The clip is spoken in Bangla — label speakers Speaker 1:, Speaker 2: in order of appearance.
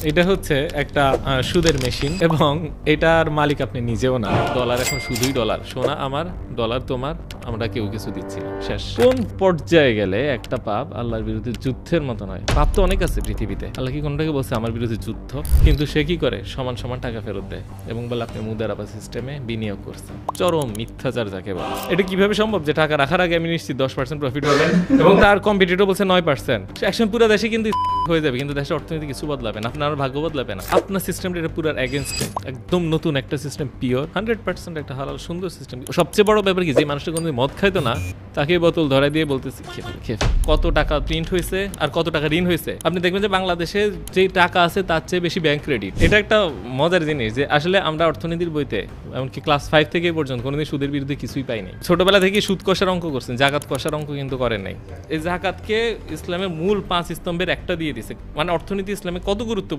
Speaker 1: এটা হচ্ছে একটা সুদের মেশিন এবং এটার মালিক আপনি নিজেও না। ডলার এখন শুধুই ডলার, সোনা আমার, ডলার তোমার, আমরা কেউ কিছু দিচ্ছি না, শেষ। কোন পর্যায়ে গেলে একটা পাপ আল্লাহর বিরুদ্ধে যুদ্ধের মতো নয়? পাপ তো অনেক আছে পৃথিবীতে, আল্লাহ কি কোনটাকে বলছে আমার বিরুদ্ধে যুদ্ধ? কিন্তু সে কি করে? সমান সমান টাকা ফেরত দেয় এবং বলে আপনি মুদারাবা সিস্টেমে বিনিয়োগ করছেন। চরম মিথ্যাচার যাকে বলে। এটা কিভাবে সম্ভব যে টাকা রাখার আগে আমি নিশ্চিত 10% প্রফিট হবে এবং তার কম্পিটিটর বলছে 9%? একসময় পুরো দেশে কিন্তু হয়ে যাবে, কিন্তু দেশের অর্থনীতি কিছু বদলাবে না, আপনার ভাগ্য বদলাবে না। আপনার সিস্টেমটা এটা পুরো এগেনস্ট, একদম নতুন একটা সিস্টেম, পিওর 100% একটা হালাল সুন্দর সিস্টেম। সবচেয়ে বড় ব্যাপার কি, যে মানুষটা কোনো মদ খাইতো না তাকে বোতল ধরাই দিয়ে বলতেছি খেয়ে কত টাকা প্রিন্ট হয়েছে আর কত টাকা ঋণ হয়েছে। আপনি দেখবেন যে বাংলাদেশে যে টাকা আছে তার চেয়ে বেশি ব্যাংক ক্রেডিট। এটা একটা মজার জিনিস যে আসলে আমরা অর্থনীতির বইতে এমনকি ক্লাস 5 থেকে পর্যন্ত কোনোদিন সুদের বিরুদ্ধে কিছুই পাইনি। ছোটবেলা থেকে সুদ কষার অঙ্ক করছেন, জাকাত কষার অঙ্ক কিন্তু করেন নাই। এই জাকাতকে ইসলামের মূল 5 স্তম্ভের একটা দিয়ে দিছে। মানে অর্থনীতি ইসলামে কত গুরুত্বপূর্ণ